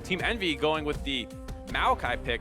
Team Envy going with the Maokai pick,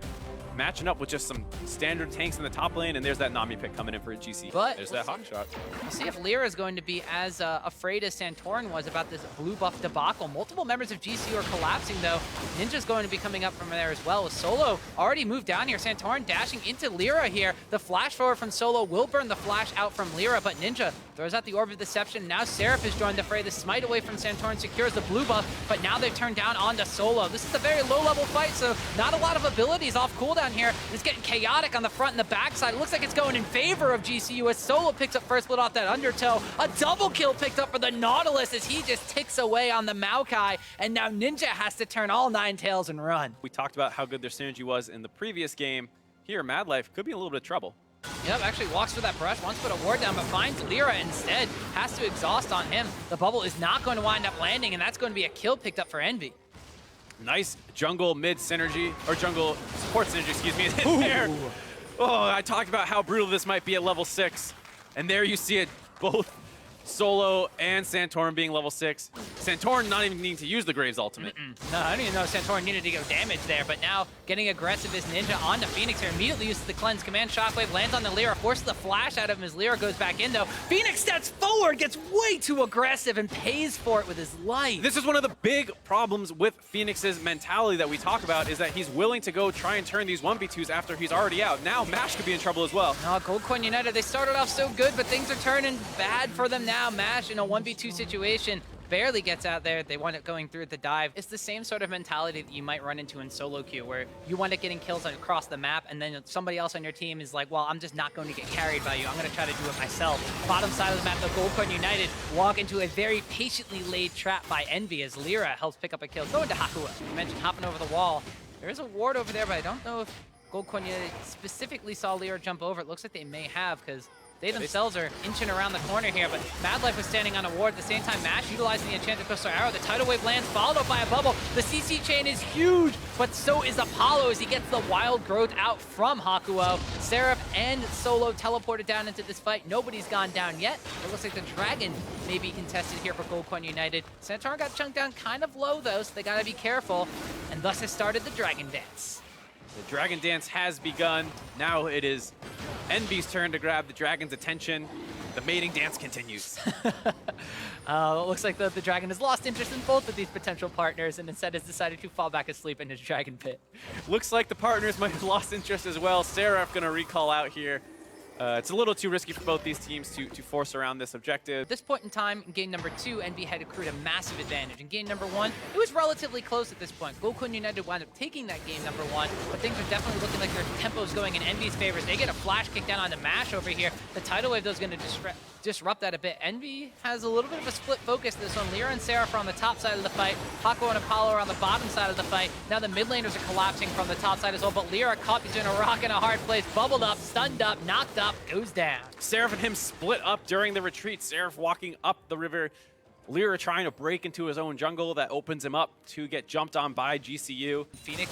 matching up with just some standard tanks in the top lane, and there's that Nami pick coming in for a GC. But there's that hawk shot. We'll see if Lyra is going to be as afraid as SANTORIN was about this blue buff debacle. Multiple members of GCU are collapsing, though. Ninja's going to be coming up from there as well, with Solo already moved down here. SANTORIN dashing into Lyra here. The flash forward from Solo will burn the flash out from Lyra, but Ninja throws out the Orb of Deception. Now SERAPH has joined the fray. The smite away from SANTORIN secures the blue buff, but now they've turned down onto Solo. This is a very low-level fight, so not a lot of abilities off cooldown here. It's getting chaotic on the front and the backside. It looks like it's going in favor of GCU as Solo picks up first blood off that undertow. A double kill picked up for the Nautilus as he just ticks away on the Maokai, and now Ninja has to turn all 9 tails and run. We talked about how good their synergy was in the previous game. Here, MADLIFE could be in a little bit of trouble. Yep, actually walks for that brush, wants to put a ward down, but finds Lyra instead. Has to exhaust on him. The bubble is not going to wind up landing, and that's going to be a kill picked up for Envy. Nice jungle mid synergy, or jungle support synergy, excuse me, in there. Oh, I talked about how brutal this might be at level 6. And there you see it, both Solo and SANTORIN being level 6. SANTORIN not even needing to use the Graves ultimate. No, I don't even know if SANTORIN needed to go damage there, but now getting aggressive is Ninja onto FENIX here. Immediately uses the cleanse command. Shockwave lands on the Lyra, forces the flash out of him as Lyra goes back in though. FENIX steps forward, gets way too aggressive, and pays for it with his life. This is one of the big problems with FENIX's mentality that we talk about, is that he's willing to go try and turn these 1v2s after he's already out. Now MASH could be in trouble as well. No, Gold Coin United, they started off so good, but things are turning bad for them now. MASH in a 1v2 situation barely gets out there. They wind up going through the dive. It's the same sort of mentality that you might run into in solo queue, where you wind up getting kills across the map, and then somebody else on your team is like, well, I'm just not going to get carried by you. I'm going to try to do it myself. Bottom side of the map, the Gold Coin United walk into a very patiently laid trap by Envy as Lyra helps pick up a kill. Going to Hakua. You mentioned hopping over the wall. There is a ward over there, but I don't know if Gold Coin United specifically saw Lyra jump over. It looks like they may have, because they themselves are inching around the corner here, but MADLIFE was standing on a ward. At the same time, MASH utilizing the Enchanted Crystal Arrow. The Tidal Wave lands, followed up by a bubble. The CC chain is huge, but so is Apollo as he gets the wild growth out from Hakuo. SERAPH and Solo teleported down into this fight. Nobody's gone down yet. It looks like the Dragon may be contested here for Gold Coin United. SANTORIN got chunked down kind of low, though, so they got to be careful, and thus has started the Dragon Dance. The Dragon Dance has begun. Now it is Envy's turn to grab the Dragon's attention. The mating dance continues. It looks like the Dragon has lost interest in both of these potential partners and instead has decided to fall back asleep in his Dragon Pit. Looks like the partners might have lost interest as well. SERAPH gonna recall out here. It's a little too risky for both these teams to force around this objective. At this point in time, in game number 2, Envy had accrued a massive advantage. In game number 1, it was relatively close at this point. Gold Coin United wound up taking that game number 1, but things are definitely looking like their tempo's going in Envy's favor. They get a flash kick down onto MASH over here. The Tidal Wave, though, is going to disrupt that a bit. Envy has a little bit of a split focus this one. Lyra and SERAPH are on the top side of the fight. Hakuo and Apollo are on the bottom side of the fight. Now the mid laners are collapsing from the top side as well, but Lyra caught between a rock and a hard place, bubbled up, stunned up, knocked up, goes down. SERAPH and him split up during the retreat. SERAPH walking up the river. Lyra trying to break into his own jungle. That opens him up to get jumped on by GCU. FENIX,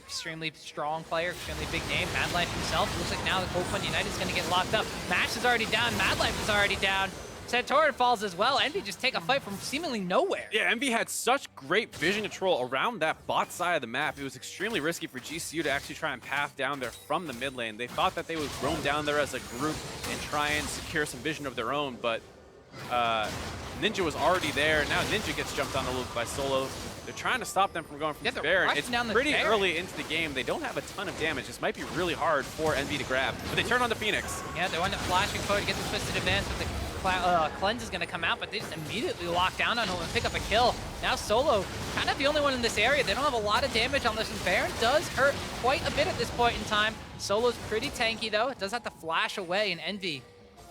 extremely strong player, extremely big name. MADLIFE himself. Looks like now the Gold Coin United is going to get locked up. MASH is already down. MADLIFE is already down. SANTORIN falls as well. Envy just take a fight from seemingly nowhere. Yeah, Envy had such great vision control around that bot side of the map. It was extremely risky for GCU to actually try and path down there from the mid lane. They thought that they would roam down there as a group and try and secure some vision of their own, but Ninja was already there. Now Ninja gets jumped on a little by Solo. They're trying to stop them from going from the Baron. It's pretty early into the game. They don't have a ton of damage. This might be really hard for Envy to grab, but they turn on the FENIX. Yeah, they wind up flashing forward to get the Twisted Advance, but the cleanse is going to come out, but they just immediately lock down on him and pick up a kill. Now Solo, kind of the only one in this area. They don't have a lot of damage on this, and Baron does hurt quite a bit at this point in time. Solo's pretty tanky, though. It does have to flash away, and Envy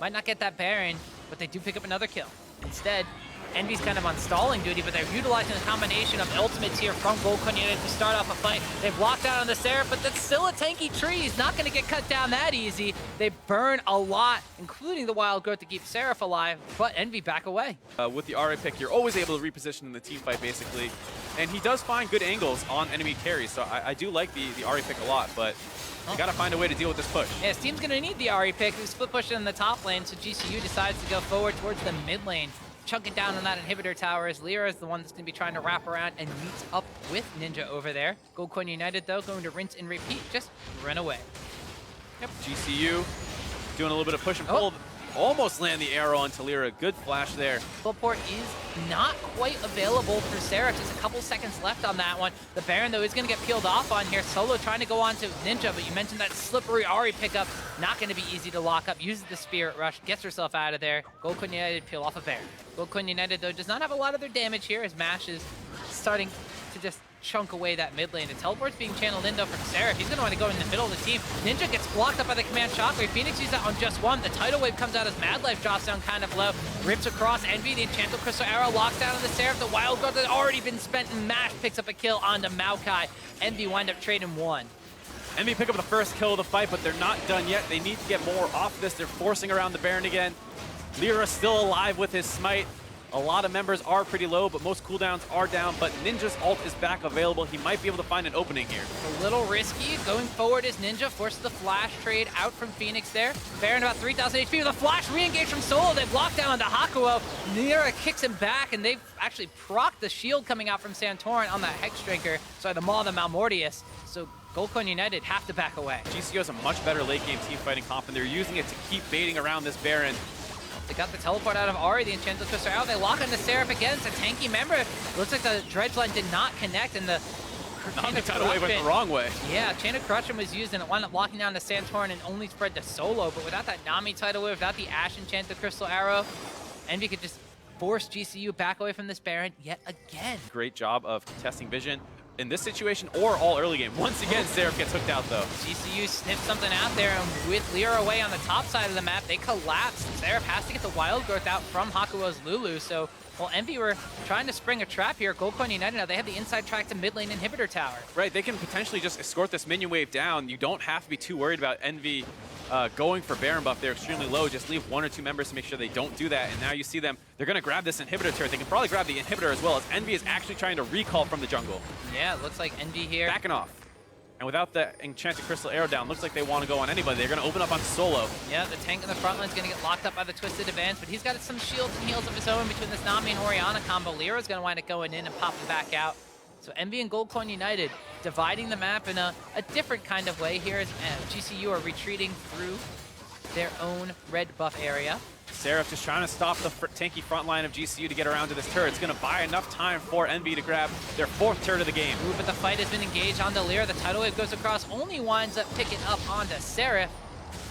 might not get that Baron, but they do pick up another kill. Instead, Envy's kind of on stalling duty, but they're utilizing a combination of ultimates here from Gold Coin United to start off a fight. They've locked out on the SERAPH, but that's still a tanky tree. He's not going to get cut down that easy. They burn a lot, including the wild growth to keep SERAPH alive, but Envy back away. With the RA pick, you're always able to reposition in the team fight, basically. And he does find good angles on enemy carries, so I do like the RA pick a lot, but you gotta find a way to deal with this push. Yeah, his team's gonna need the Ahri pick. We split push in the top lane, so GCU decides to go forward towards the mid lane. chunking down on that inhibitor tower as Lyra is the one that's going to be trying to wrap around and meets up with Ninja over there. Goldcoin United, though, going to rinse and repeat, just run away. Yep, GCU doing a little bit of push and pull. Almost land the arrow onto Lyra. Good flash there. Teleport is not quite available for SERAPH. Just a couple seconds left on that one. The Baron, though, is going to get peeled off on here. Solo trying to go on to Ninja, but you mentioned that slippery Ahri pickup. Not going to be easy to lock up. Uses the Spirit Rush, gets herself out of there. Goldcoin United peel off a Baron. Goldcoin United, though, does not have a lot of their damage here as Mash is starting to just chunk away that mid lane. The teleport's being channeled in, though, from SERAPH. He's going to want to go in the middle of the team. Ninja gets blocked up by the command shockwave. FENIX uses that on just one. The tidal wave comes out as MADLIFE drops down kind of low. Rips across Envy. The Enchanted Crystal Arrow locks down on the SERAPH. The Wild Guard had already been spent, and Mash picks up a kill onto Maokai. Envy wind up trading one. Envy pick up the first kill of the fight, but they're not done yet. They need to get more off this. They're forcing around the Baron again. Lyra still alive with his smite. A lot of members are pretty low, but most cooldowns are down, but Ninja's ult is back available. He might be able to find an opening here. A little risky. Going forward is Ninja. Forces the flash trade out from FENIX there. Baron about 3,000 HP with a flash re-engage from Solo. They've locked down onto Hakuo. Lyra kicks him back, and they've actually procced the shield coming out from SANTORIN on that Hex Drinker. Sorry, the Maw of the Malmortius. So Goldcoin United have to back away. GCU has a much better late game team fighting comp, and they're using it to keep baiting around this Baron. They got the teleport out of Ahri, the Enchanted Crystal Arrow. They lock on the SERAPH again. It's a tanky member. Looks like the Dredge line did not connect, and the tidal wave went the wrong way. Yeah, Chain of Corruption was used, and it wound up locking down the SANTORIN and only spread to Solo. But without that Nami tidal wave, without the Ashe Enchanted Crystal Arrow, Envy could just force GCU back away from this Baron yet again. Great job of contesting vision in this situation or all early game. Once again, SERAPH gets hooked out, though. GCU sniffed something out there, and with Lyra away on the top side of the map, they collapse. SERAPH has to get the Wild Growth out from Hakuo's Lulu, so while Envy were trying to spring a trap here, Goldcoin United, now they have the inside track to mid lane inhibitor tower. Right, they can potentially just escort this minion wave down. You don't have to be too worried about Envy going for Baron buff. They're extremely low. Just leave one or two members to make sure they don't do that. And now you see them, they're going to grab this inhibitor turret. They can probably grab the inhibitor as well, as Envy is actually trying to recall from the jungle. Yeah, it looks like Envy here. Backing off. And without the Enchanted Crystal Arrow down, looks like they want to go on anybody. They're going to open up on Solo. Yeah, the tank in the front line is going to get locked up by the Twisted Advance, but he's got some shields and heals of his own between this Nami and Orianna combo. Lyra's going to wind up going in and popping back out. So Envy and Goldcoin United dividing the map in a different kind of way here as GCU are retreating through their own red buff area. SERAPH just trying to stop the tanky front line of GCU to get around to this turret. It's going to buy enough time for Envy to grab their fourth turret of the game. Ooh, but the fight has been engaged onto Lyra. The tidal wave goes across, only winds up picking up onto SERAPH.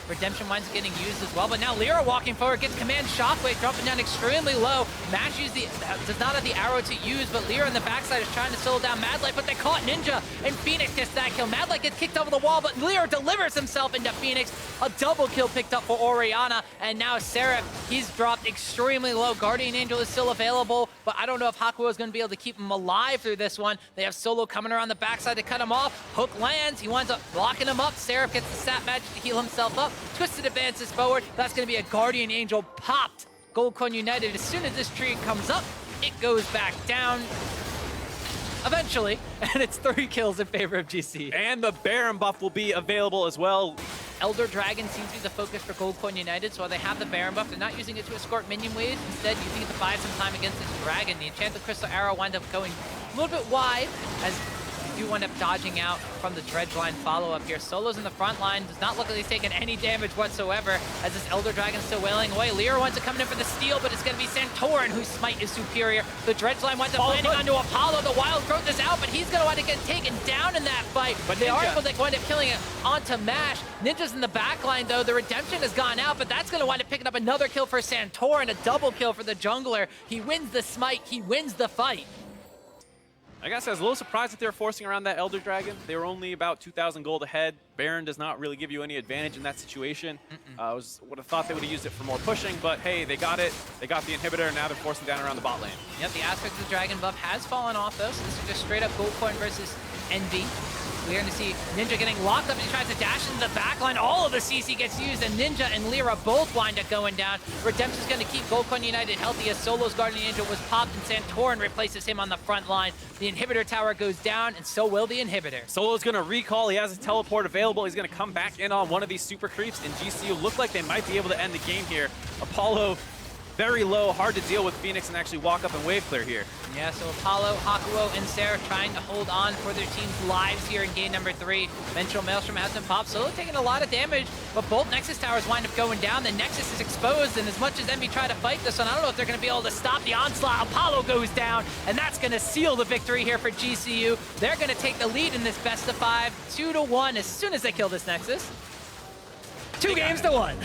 Redemption winds up getting used as well, but now Lyra walking forward, gets command shockwave, dropping down extremely low. Mash does not have the arrow to use, but Lyra on the backside is trying to slow down MADLIFE, but they caught Ninja, and FENIX gets that kill. MADLIFE gets kicked over the wall, but Lyra delivers himself into FENIX. A double kill picked up for Orianna, and now SERAPH, he's dropped extremely low. Guardian Angel is still available, but I don't know if Hakuo is going to be able to keep him alive through this one. They have Solo coming around the backside to cut him off. Hook lands, he winds up blocking him up. SERAPH gets the sap magic to heal himself up. Twisted advances forward. That's going to be a Guardian Angel popped. Goldcoin United, as soon as this tree comes up, it goes back down eventually, and it's 3 kills in favor of GC. And the Baron buff will be available as well. Elder Dragon seems to be the focus for Goldcoin United, so while they have the Baron buff, they're not using it to escort minion waves. Instead, using it to buy some time against this Dragon. The Enchanted Crystal Arrow winds up going a little bit wide, as you wind up dodging out from the Dredge line follow-up here. Solo's in the front line, does not look like he's taken any damage whatsoever, as this Elder Dragon's still wailing away. Lyra winds up coming in for the steal, but it's going to be SANTORIN whose smite is superior. The Dredge line winds up landing onto Apollo. The Wild Growth is out, but he's going to wind up getting taken down in that fight. But they are able to wind up killing it onto Mash. Ninja's in the back line, though. The Redemption has gone out, but that's going to wind up picking up another kill for SANTORIN, a double kill for the jungler. He wins the smite, he wins the fight. I guess I was a little surprised that they were forcing around that Elder Dragon. They were only about 2,000 gold ahead. Baron does not really give you any advantage in that situation. I would have thought they would have used it for more pushing, but hey, they got it. They got the inhibitor, and now they're forcing down around the bot lane. Yep, the aspect of the Dragon buff has fallen off, though, so this is just straight up Goldcoin versus Envy. We're going to see Ninja getting locked up as he tries to dash into the back line. All of the CC gets used, and Ninja and Lyra both wind up going down. Redemption's going to keep Goldcoin United healthy as Solo's Guardian Angel was popped, and SANTORIN replaces him on the front line. The inhibitor tower goes down, and so will the inhibitor. Solo's going to recall. He has a teleport available. He's going to come back in on one of these super creeps, and GCU look like they might be able to end the game here. Apollo very low, hard to deal with FENIX and actually walk up and wave clear here. Yeah, so Apollo, Hakuo, and SERAPH trying to hold on for their team's lives here in game number 3. Vengeful Maelstrom has been popped. Solo taking a lot of damage, but both Nexus towers wind up going down. The Nexus is exposed, and as much as Envy try to fight this one, I don't know if they're going to be able to stop the onslaught. Apollo goes down, and that's going to seal the victory here for GCU. They're going to take the lead in this best of 5, 2-1 as soon as they kill this Nexus. 2 games to 1.